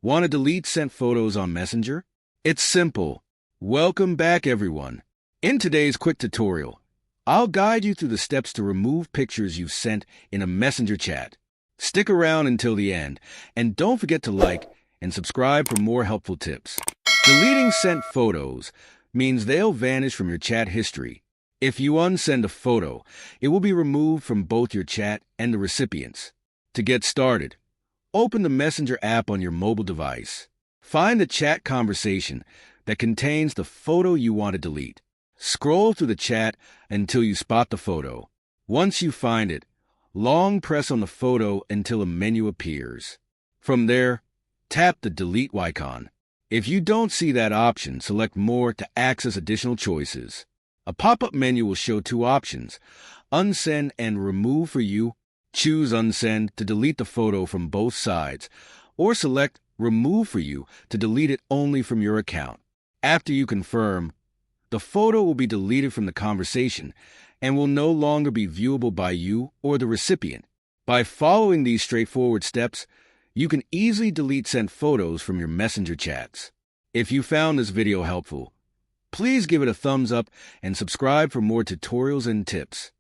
Want to delete sent photos on Messenger? It's simple. Welcome back, everyone. In today's quick tutorial, I'll guide you through the steps to remove pictures you've sent in a Messenger chat. Stick around until the end, and don't forget to like and subscribe for more helpful tips. Deleting sent photos means they'll vanish from your chat history. If you unsend a photo, it will be removed from both your chat and the recipients. To get started, open the Messenger app on your mobile device. Find the chat conversation that contains the photo you want to delete. Scroll through the chat until you spot the photo. Once you find it, long press on the photo until a menu appears. From there, tap the delete icon. If you don't see that option, select More to access additional choices. A pop-up menu will show two options, Unsend and Remove for you. Choose Unsend to delete the photo from both sides, or select Remove for you to delete it only from your account. After you confirm, the photo will be deleted from the conversation and will no longer be viewable by you or the recipient. By following these straightforward steps, you can easily delete sent photos from your Messenger chats. If you found this video helpful, please give it a thumbs up and subscribe for more tutorials and tips.